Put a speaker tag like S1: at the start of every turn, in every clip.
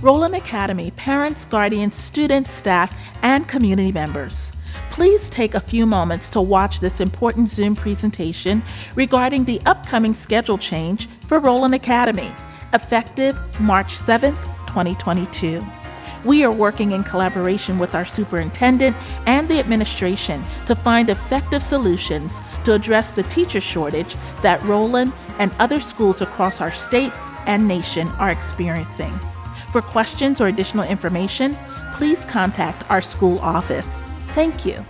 S1: Rowland Academy, parents, guardians, students, staff, and community members. Please take a few moments to watch this important Zoom presentation regarding the upcoming schedule change for Rowland Academy, effective March 7th, 2022. We are working in collaboration with our superintendent and the administration to find effective solutions to address the teacher shortage that Rowland and other schools across our state and nation are experiencing. For questions or additional information, please contact our school office. Thank you.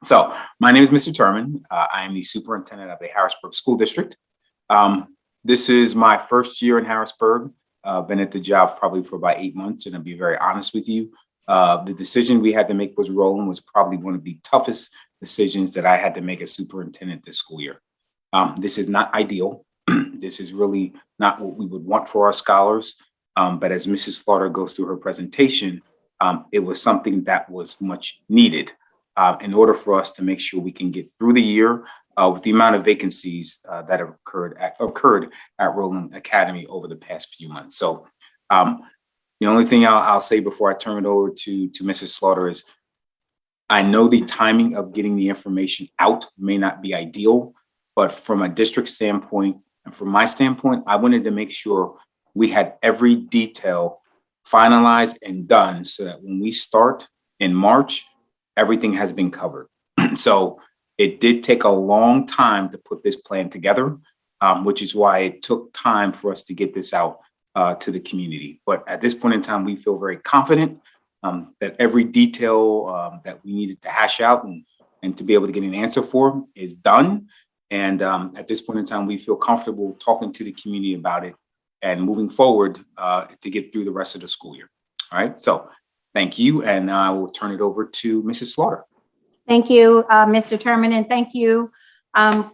S2: So my name is Mr. Turman. I am the superintendent of the Harrisburg School District. This is my first year in Harrisburg. Been at the job probably for about 8 months, and I'll be very honest with you. The decision we had to make was Rowland was probably one of the toughest decisions that I had to make as superintendent this school year. This is not ideal. This is really not what we would want for our scholars. But as Mrs. Slaughter goes through her presentation, it was something that was much needed in order for us to make sure we can get through the year with the amount of vacancies that have occurred at Rowland Academy over the past few months. So the only thing I'll say before I turn it over to Mrs. Slaughter is I know the timing of getting the information out may not be ideal, but from a district standpoint and from my standpoint, I wanted to make sure we had every detail finalized and done so that when we start in March, everything has been covered. So it did take a long time to put this plan together, which is why it took time for us to get this out to the community. But at this point in time, we feel very confident that every detail that we needed to hash out and to be able to get an answer for is done. And at this point in time, we feel comfortable talking to the community about it and moving forward to get through the rest of the school year. All right, so thank you, and I will turn it over to Mrs. Slaughter.
S3: Thank you, Mr. Turman, and thank you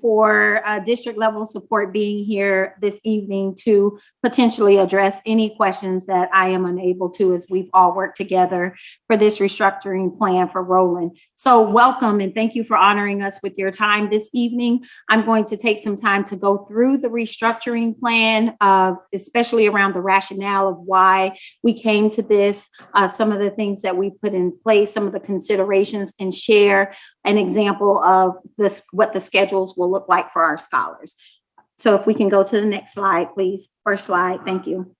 S3: for district level support being here this evening to potentially address any questions that I am unable to as we've all worked together for this restructuring plan for Rowland. So welcome and thank you for honoring us with your time this evening. I'm going to take some time to go through the restructuring plan, especially around the rationale of why we came to this, some of the things that we put in place, some of the considerations, and share an example of this, what the schedules will look like for our scholars. So if we can go to the next slide, please. First slide, thank you.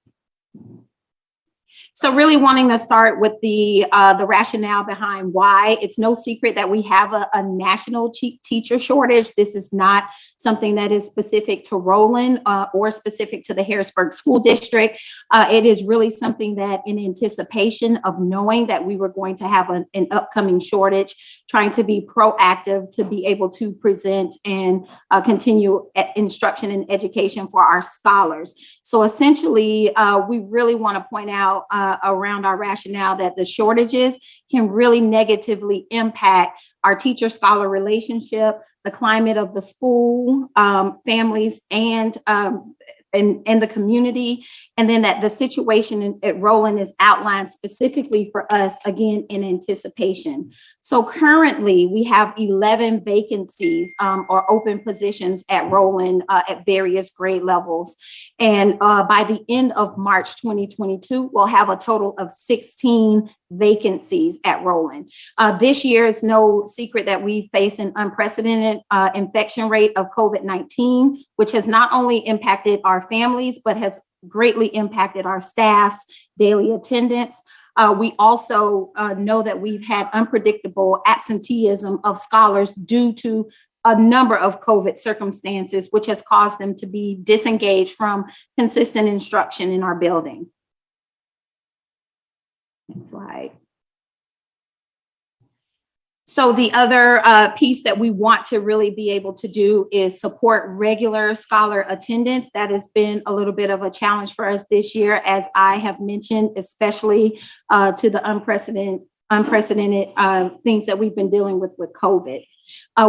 S3: So really wanting to start with the rationale behind why. It's no secret that we have a national teacher shortage. This is not something that is specific to Rowland or specific to the Harrisburg School District. It is really something that in anticipation of knowing that we were going to have an upcoming shortage, trying to be proactive to be able to present and continue instruction and education for our scholars. So essentially, we really want to point out around our rationale that the shortages can really negatively impact our teacher-scholar relationship, the climate of the school, families, and the community, and then that the situation at Rowland is outlined specifically for us, again, in anticipation. So currently we have 11 vacancies or open positions at Rowland at various grade levels. And by the end of March 2022, we'll have a total of 16 vacancies at Rowland. This year, it's no secret that we face an unprecedented infection rate of COVID-19, which has not only impacted our families, but has greatly impacted our staff's daily attendance. We also know that we've had unpredictable absenteeism of scholars due to a number of COVID circumstances, which has caused them to be disengaged from consistent instruction in our building. Next slide. So the other piece that we want to really be able to do is support regular scholar attendance. That has been a little bit of a challenge for us this year, as I have mentioned, especially to the unprecedented things that we've been dealing with COVID.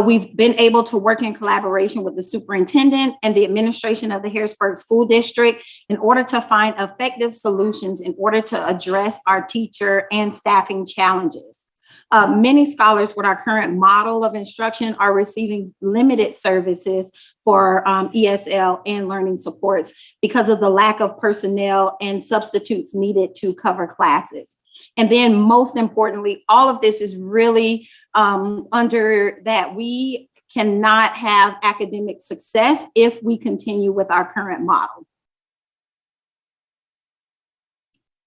S3: We've been able to work in collaboration with the superintendent and the administration of the Harrisburg School District in order to find effective solutions in order to address our teacher and staffing challenges. Many scholars with our current model of instruction are receiving limited services for ESL and learning supports because of the lack of personnel and substitutes needed to cover classes. And then most importantly, all of this is really under that we cannot have academic success if we continue with our current model.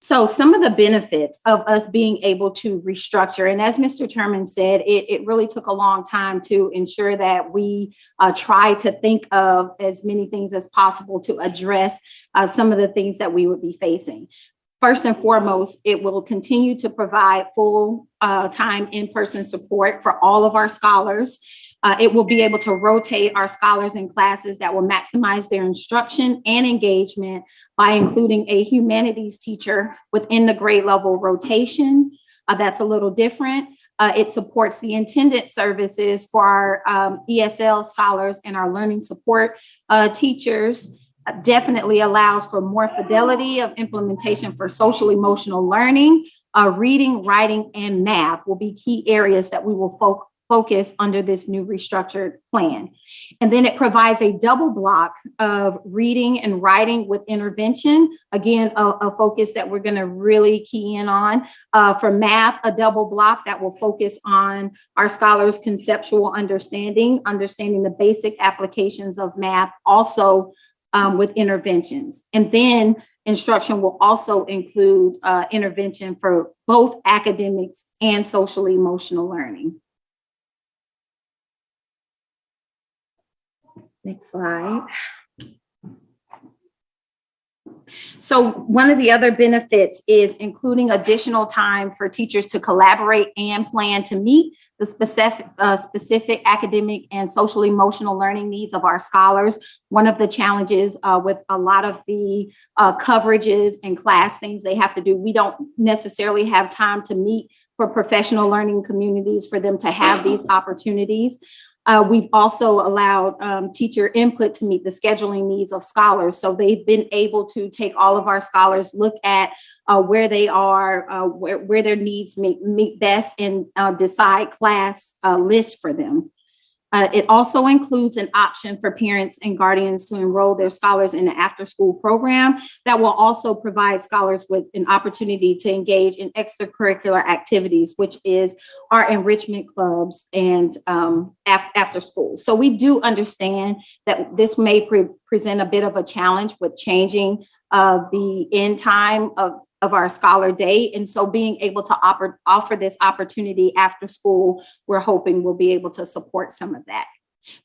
S3: So some of the benefits of us being able to restructure, and as Mr. Turman said, it really took a long time to ensure that we try to think of as many things as possible to address some of the things that we would be facing. First and foremost, it will continue to provide full-time in-person support for all of our scholars. It will be able to rotate our scholars in classes that will maximize their instruction and engagement by including a humanities teacher within the grade level rotation. That's a little different. It supports the intended services for our ESL scholars and our learning support teachers. Definitely allows for more fidelity of implementation for social emotional learning. Reading, writing, and math will be key areas that we will focus under this new restructured plan. And then it provides a double block of reading and writing with intervention. Again, a focus that we're going to really key in on. For math, a double block that will focus on our scholars' conceptual understanding the basic applications of math, also with interventions. And then instruction will also include intervention for both academics and social emotional learning. Next slide. So one of the other benefits is including additional time for teachers to collaborate and plan to meet the specific academic and social emotional learning needs of our scholars. One of the challenges with a lot of the coverages and class things they have to do, we don't necessarily have time to meet for professional learning communities for them to have these opportunities. We've also allowed teacher input to meet the scheduling needs of scholars. So they've been able to take all of our scholars, look at where they are, where their needs meet best, and decide class lists for them. It also includes an option for parents and guardians to enroll their scholars in an after-school program that will also provide scholars with an opportunity to engage in extracurricular activities, which is our enrichment clubs and after school. So we do understand that this may present a bit of a challenge with changing the end time of our scholar day. And so being able to offer this opportunity after school, we're hoping we'll be able to support some of that.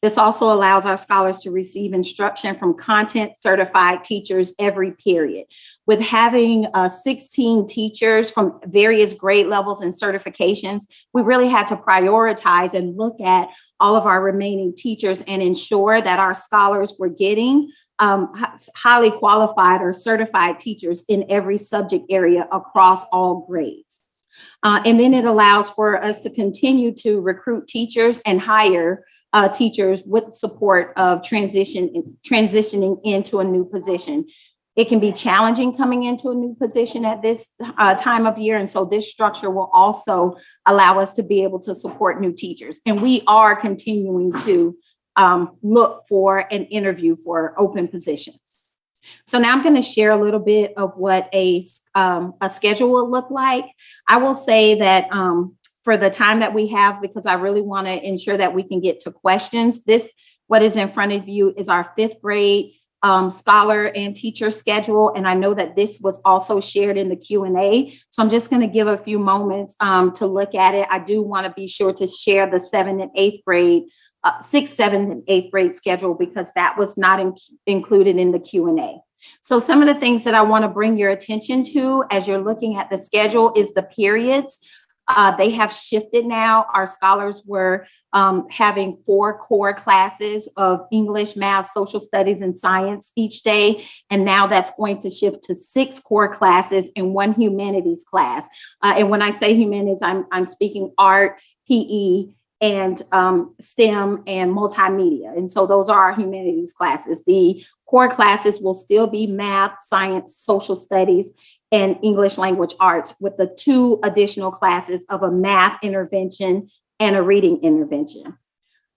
S3: This also allows our scholars to receive instruction from content certified teachers every period. With having 16 teachers from various grade levels and certifications, we really had to prioritize and look at all of our remaining teachers and ensure that our scholars were getting highly qualified or certified teachers in every subject area across all grades. And then it allows for us to continue to recruit teachers and hire teachers with support of transitioning into a new position. It can be challenging coming into a new position at this time of year. And so this structure will also allow us to be able to support new teachers. And we are continuing to look for and interview for open positions. So now I'm going to share a little bit of what a schedule will look like. I will say that for the time that we have, because I really want to ensure that we can get to questions, what is in front of you is our 5th grade scholar and teacher schedule. And I know that this was also shared in the Q&A. So I'm just going to give a few moments to look at it. I do want to be sure to share the 7th and 8th grade 6th, 7th, and 8th grade schedule because that was not included in the Q&A. So some of the things that I want to bring your attention to as you're looking at the schedule is the periods. They have shifted now. Our scholars were having 4 core classes of English, math, social studies, and science each day. And now that's going to shift to 6 core classes and 1 humanities class. And when I say humanities, I'm speaking art, PE, and STEM and multimedia. And so those are our humanities classes. The core classes will still be math, science, social studies, and English language arts with the 2 additional classes of a math intervention and a reading intervention.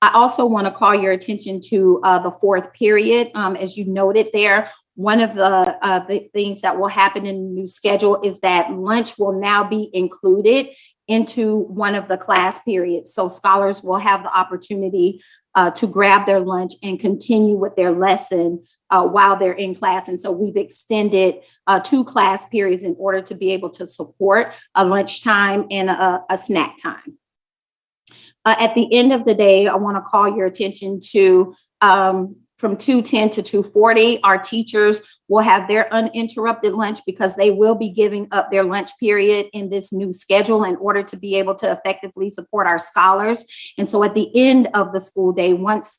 S3: I also want to call your attention to the fourth period. As you noted there, one of the things that will happen in the new schedule is that lunch will now be included into one of the class periods. So scholars will have the opportunity to grab their lunch and continue with their lesson while they're in class. And so we've extended 2 class periods in order to be able to support a lunchtime and a snack time. At the end of the day, I want to call your attention to from 2:10 to 2:40, our teachers will have their uninterrupted lunch because they will be giving up their lunch period in this new schedule in order to be able to effectively support our scholars. And so at the end of the school day, once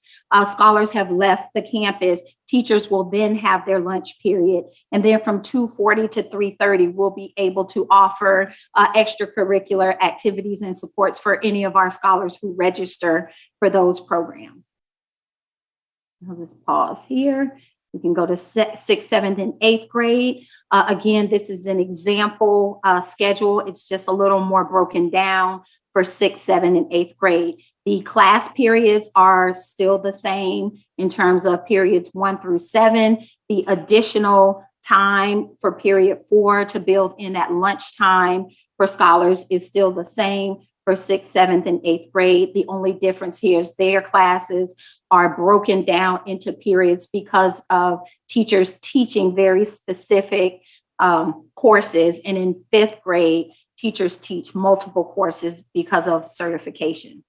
S3: scholars have left the campus, teachers will then have their lunch period. And then from 2:40 to 3:30, we'll be able to offer extracurricular activities and supports for any of our scholars who register for those programs. I'll just pause here. We can go to 6th, 7th, and 8th grade. Again, this is an example schedule. It's just a little more broken down for 6th, 7th, and 8th grade. The class periods are still the same in terms of periods 1 through 7. The additional time for period 4 to build in that lunchtime for scholars is still the same for 6th, 7th, and 8th grade. The only difference here is their classes are broken down into periods because of teachers teaching very specific courses. And in 5th grade, teachers teach multiple courses because of certification.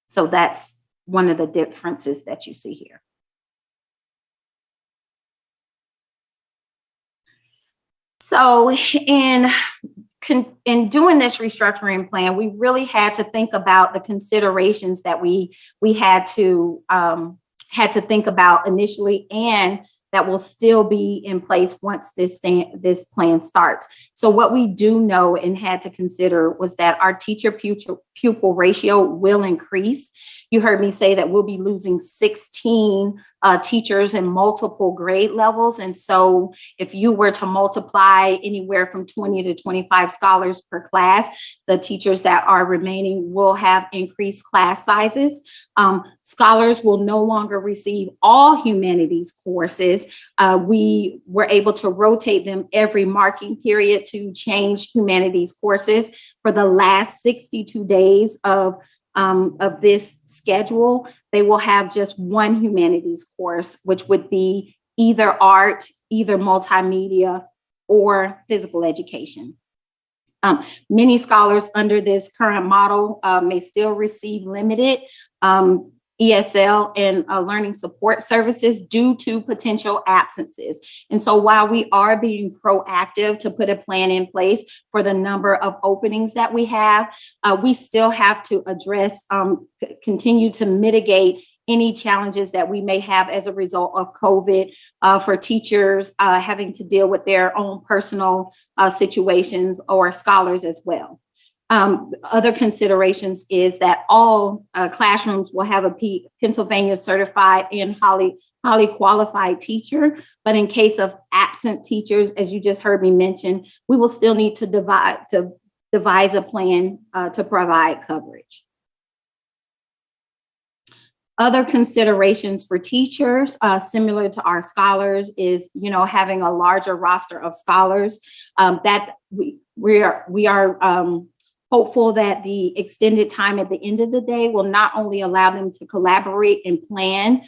S3: So that's one of the differences that you see here. So in doing this restructuring plan, we really had to think about the considerations that we had to think about initially, and that will still be in place once this plan starts. So what we do know and had to consider was that our teacher pupil ratio will increase. You heard me say that we'll be losing 16 teachers in multiple grade levels. And so if you were to multiply anywhere from 20 to 25 scholars per class, the teachers that are remaining will have increased class sizes. Scholars will no longer receive all humanities courses. We were able to rotate them every marking period to change humanities courses. For the last 62 days of this schedule, they will have just one humanities course, which would be either art, either multimedia, or physical education. Many scholars under this current model may still receive limited ESL and learning support services due to potential absences. And so while we are being proactive to put a plan in place for the number of openings that we have, we still have to address, continue to mitigate any challenges that we may have as a result of COVID for teachers having to deal with their own personal situations, or scholars as well. Other considerations is that all classrooms will have a Pennsylvania certified and highly qualified teacher. But in case of absent teachers, as you just heard me mention, we will still need to devise a plan to provide coverage. Other considerations for teachers, similar to our scholars, is having a larger roster of scholars. That we are hopeful that the extended time at the end of the day will not only allow them to collaborate and plan,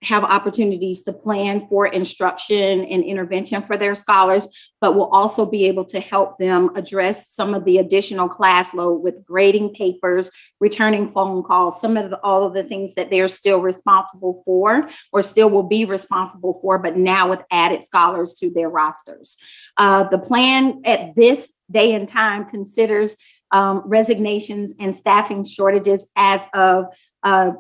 S3: have opportunities to plan for instruction and intervention for their scholars, but will also be able to help them address some of the additional class load with grading papers, returning phone calls, all of the things that they're still responsible for, or still will be responsible for, but now with added scholars to their rosters. The plan at this day and time considers resignations and staffing shortages as of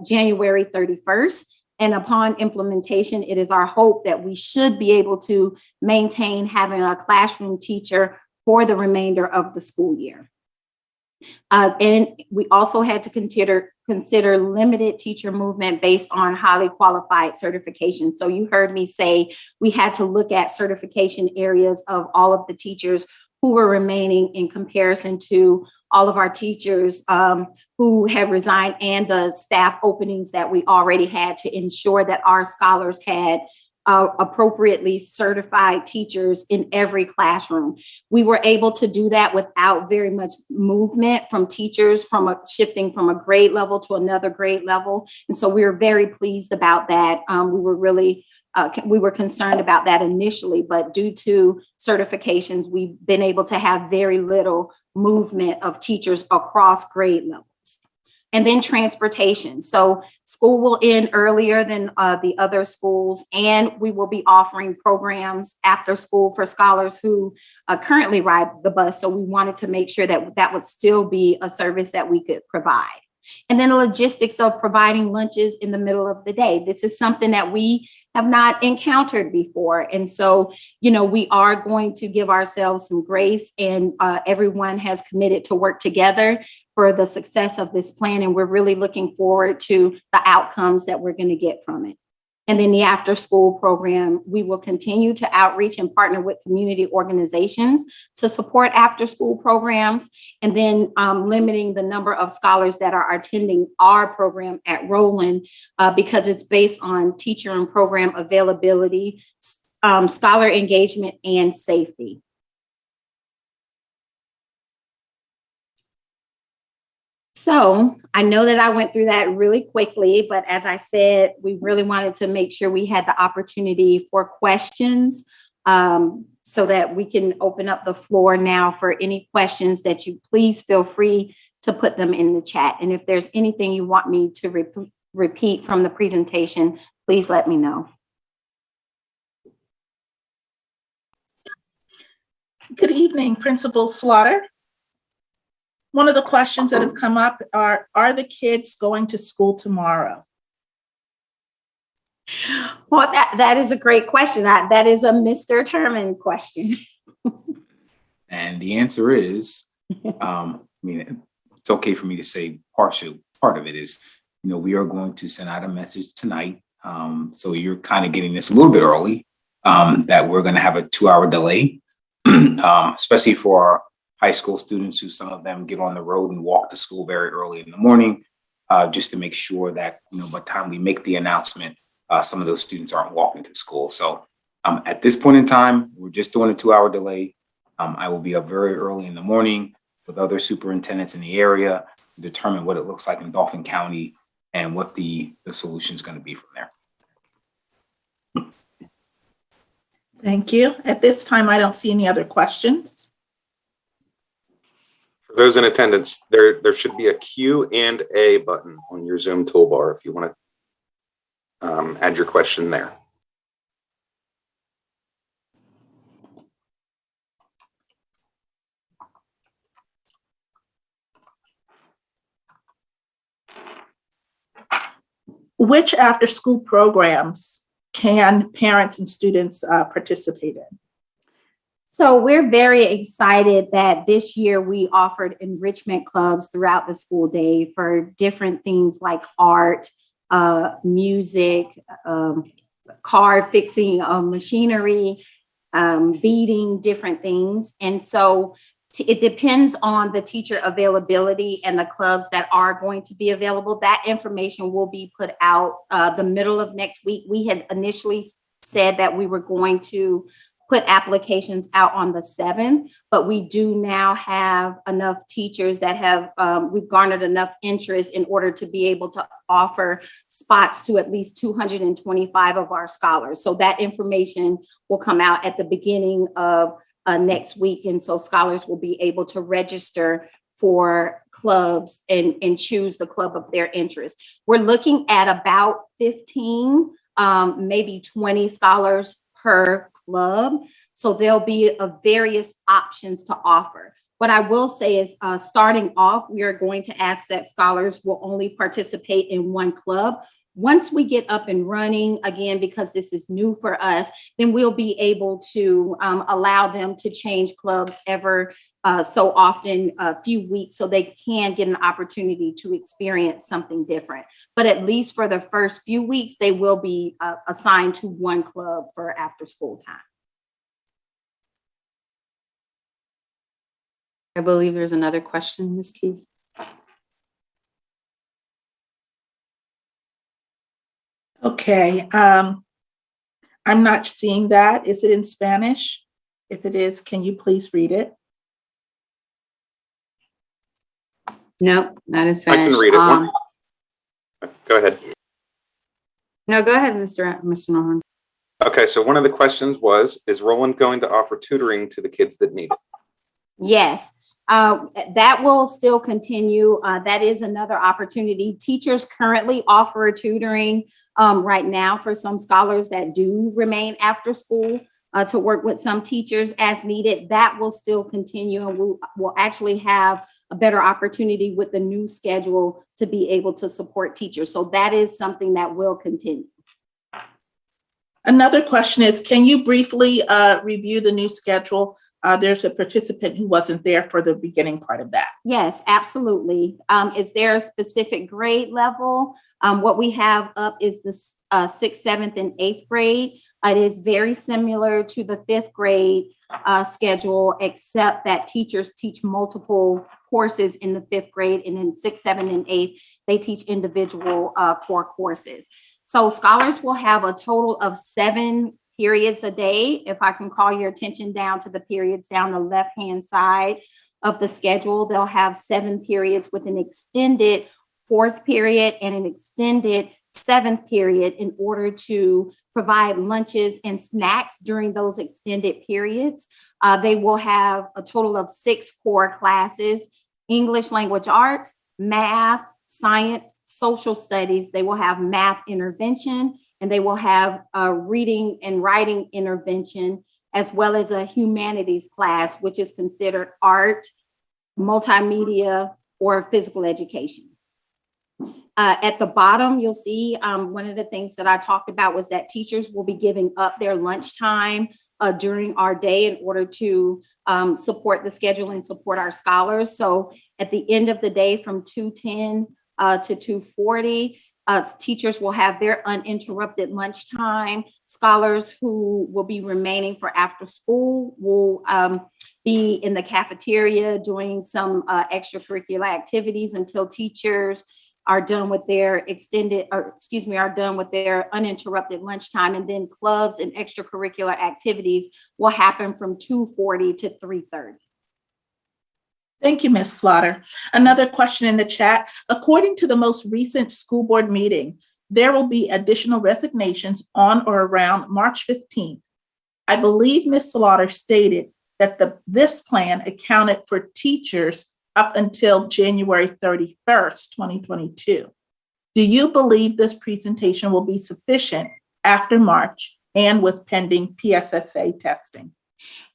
S3: January 31st. And upon implementation, it is our hope that we should be able to maintain having a classroom teacher for the remainder of the school year. And we also had to consider limited teacher movement based on highly qualified certification. So you heard me say we had to look at certification areas of all of the teachers who are remaining in comparison to all of our teachers who have resigned and the staff openings that we already had to ensure that our scholars had appropriately certified teachers in every classroom. We were able to do that without very much movement from teachers shifting from a grade level to another grade level. And so we were very pleased about that. We were concerned about that initially, but due to certifications, we've been able to have very little movement of teachers across grade levels. And then transportation. So school will end earlier than the other schools, and we will be offering programs after school for scholars who currently ride the bus. So we wanted to make sure that that would still be a service that we could provide. And then the logistics of providing lunches in the middle of the day. This is something that we have not encountered before. And so, we are going to give ourselves some grace, and everyone has committed to work together for the success of this plan. And we're really looking forward to the outcomes that we're going to get from it. And then the after school program, we will continue to outreach and partner with community organizations to support after school programs, and then limiting the number of scholars that are attending our program at Rowland because it's based on teacher and program availability, scholar engagement, and safety. So I know that I went through that really quickly, but as I said, we really wanted to make sure we had the opportunity for questions so that we can open up the floor now for any questions that you please feel free to put them in the chat. And if there's anything you want me to repeat from the presentation, please let me know.
S1: Good evening, Principal Slaughter. One of the questions that have come up are the kids going to school tomorrow?
S3: Well, that is a great question. That is a Mr. Turman question.
S2: And the answer is, it's okay for me to say part of it is, we are going to send out a message tonight. So you're kind of getting this a little bit early, that we're going to have a 2-hour delay, especially for our high school students who some of them get on the road and walk to school very early in the morning, just to make sure that, by the time we make the announcement, some of those students aren't walking to school. So at this point in time, we're just doing a 2-hour delay. I will be up very early in the morning with other superintendents in the area to determine what it looks like in Dauphin County and what the solution is going to be from there.
S1: Thank you. At this time, I don't see any other questions.
S4: For those in attendance, there should be a Q&A button on your Zoom toolbar if you want to add your question there.
S1: Which after-school programs can parents and students participate in?
S3: So we're very excited that this year we offered enrichment clubs throughout the school day for different things like art, music, car fixing, machinery, beading, different things. And so it depends on the teacher availability and the clubs that are going to be available. That information will be put out the middle of next week. We had initially said that we were going to put applications out on the 7th, but we do now have enough teachers that have, we've garnered enough interest in order to be able to offer spots to at least 225 of our scholars. So that information will come out at the beginning of next week. And so scholars will be able to register for clubs and choose the club of their interest. We're looking at about 15, maybe 20 scholars per club. So there'll be various options to offer. What I will say is starting off, we are going to ask that scholars will only participate in one club. Once we get up and running again, because this is new for us, then we'll be able to allow them to change clubs ever so often, a few weeks, so they can get an opportunity to experience something different. But at least for the first few weeks, they will be assigned to one club for after school time.
S5: I believe there's another question, Ms. Keys.
S1: Okay, I'm not seeing that. Is it in Spanish? If it is, can you please read it?
S5: Nope, not in
S4: I
S5: Spanish.
S4: can read it. Go ahead.
S5: No, go ahead, Mr. Norman.
S4: Okay, so one of the questions was, is Rowland going to offer tutoring to the kids that need it?
S3: Yes, that will still continue. That is another opportunity. Teachers currently offer tutoring right now for some scholars that do remain after school to work with some teachers as needed. That will still continue, and we'll actually have a better opportunity with the new schedule to be able to support teachers. So that is something that will continue.
S1: Another question is, can you briefly review the new schedule? There's a participant who wasn't there for the beginning part of that.
S3: Yes, absolutely. Is there a specific grade level? What we have up is the 6th, 7th, and 8th grade. It is very similar to the 5th grade schedule, except that teachers teach multiple courses in the 5th grade, and in 6th, 7th, and 8th, they teach individual core courses. So scholars will have a total of 7 periods a day. If I can call your attention down to the periods down the left-hand side of the schedule, they'll have 7 periods with an extended 4th period and an extended 7th period in order to provide lunches and snacks during those extended periods. They will have a total of 6 core classes: English language arts, math, science, social studies. They will have math intervention, and they will have a reading and writing intervention, as well as a humanities class, which is considered art, multimedia, or physical education. At the bottom, you'll see one of the things that I talked about was that teachers will be giving up their lunchtime during our day in order to support the schedule and support our scholars. So at the end of the day, from 2:10 to 2:40, teachers will have their uninterrupted lunchtime. Scholars who will be remaining for after school will be in the cafeteria doing some extracurricular activities until teachers are done with their are done with their uninterrupted lunchtime. And then clubs and extracurricular activities will happen from 2:40 to 3:30.
S1: Thank you, Ms. Slaughter. Another question in the chat. According to the most recent school board meeting, there will be additional resignations on or around March 15th. I believe Ms. Slaughter stated that this plan accounted for teachers up until January 31st, 2022. Do you believe this presentation will be sufficient after March and with pending PSSA testing?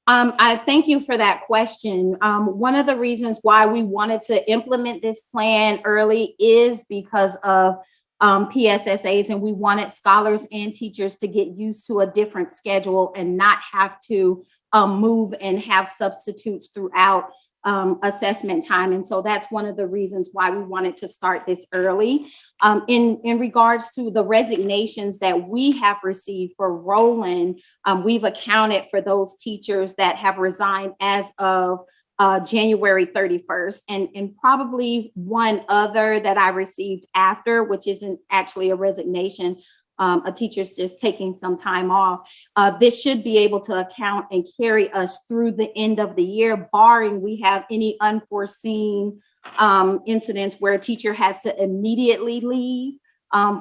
S3: I thank you for that question. One of the reasons why we wanted to implement this plan early is because of PSSAs, and we wanted scholars and teachers to get used to a different schedule and not have to move and have substitutes throughout assessment time. And so that's one of the reasons why we wanted to start this early. In regards to the resignations that we have received for Rowland, we've accounted for those teachers that have resigned as of January 31st, and probably one other that I received after, which isn't actually a resignation. A teacher's just taking some time off. This should be able to account and carry us through the end of the year, barring we have any unforeseen incidents where a teacher has to immediately leave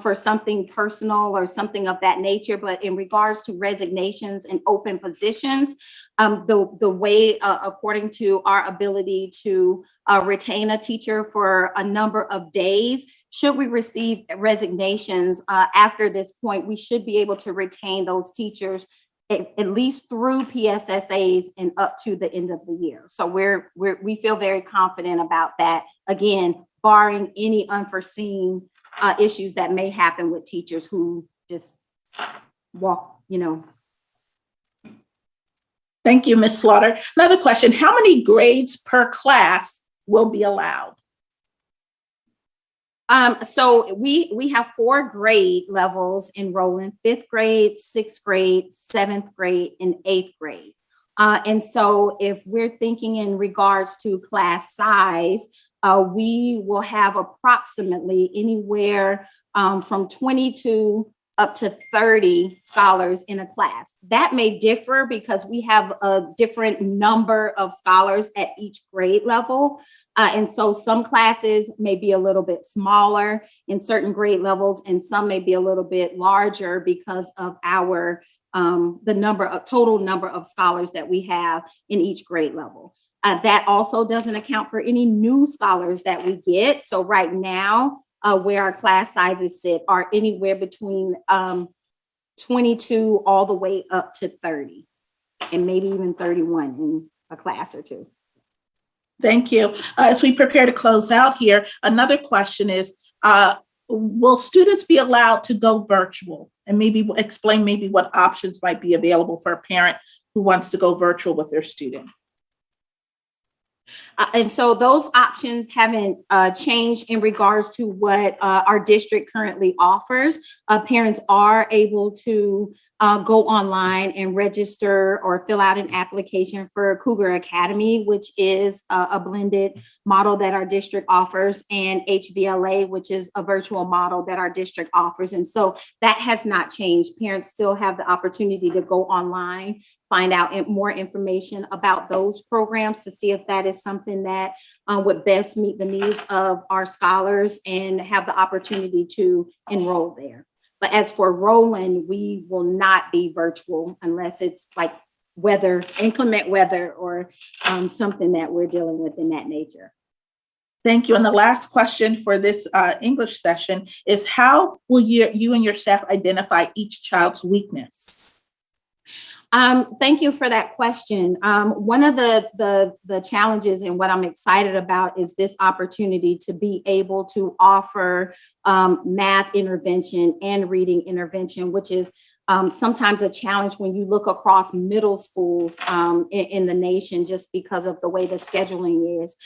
S3: for something personal or something of that nature. But in regards to resignations and open positions, the way, according to our ability to retain a teacher for a number of days, should we receive resignations after this point, we should be able to retain those teachers at least through PSSAs and up to the end of the year. So we feel very confident about that, again, barring any unforeseen issues that may happen with teachers who just walk,
S1: Thank you, Ms. Slaughter. Another question, how many grades per class will be allowed?
S3: So we have 4 grade levels in Rowland: 5th grade, 6th grade, 7th grade, and 8th grade. And so if we're thinking in regards to class size, we will have approximately anywhere from 22 up to 30 scholars in a class. That may differ because we have a different number of scholars at each grade level. And so some classes may be a little bit smaller in certain grade levels, and some may be a little bit larger because of our the total number of scholars that we have in each grade level. That also doesn't account for any new scholars that we get. So right now, where our class sizes sit are anywhere between 22 all the way up to 30, and maybe even 31 in a class or two.
S1: Thank you. As we prepare to close out here, another question is, will students be allowed to go virtual? And maybe explain maybe what options might be available for a parent who wants to go virtual with their student.
S3: And so those options haven't changed in regards to what our district currently offers. Parents are able to go online and register or fill out an application for Cougar Academy, which is a blended model that our district offers, and HVLA, which is a virtual model that our district offers. And so that has not changed. Parents still have the opportunity to go online, find out more information about those programs to see if that is something that would best meet the needs of our scholars and have the opportunity to enroll there. But as for Rowland, we will not be virtual unless it's like inclement weather, or something that we're dealing with in that nature.
S1: Thank you. And the last question for this English session is, how will you and your staff identify each child's weakness?
S3: Thank you for that question. One of the challenges and what I'm excited about is this opportunity to be able to offer math intervention and reading intervention, which is sometimes a challenge when you look across middle schools in the nation, just because of the way the scheduling is.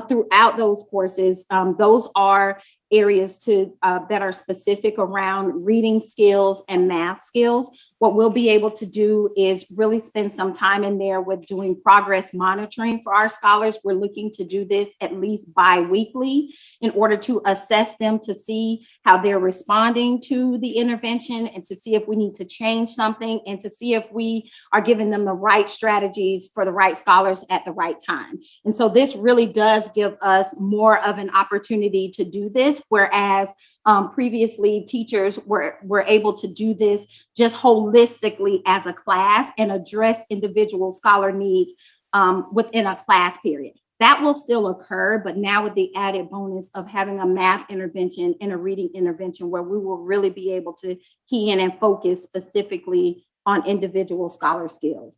S3: Throughout those courses, those are areas that are specific around reading skills and math skills. What we'll be able to do is really spend some time in there with doing progress monitoring for our scholars. We're looking to do this at least bi-weekly in order to assess them, to see how they're responding to the intervention, and to see if we need to change something, and to see if we are giving them the right strategies for the right scholars at the right time. And so this really does give us more of an opportunity to do this, whereas previously teachers were able to do this just holistically as a class and address individual scholar needs within a class period. That will still occur, but now with the added bonus of having a math intervention and a reading intervention, where we will really be able to key in and focus specifically on individual scholar skills.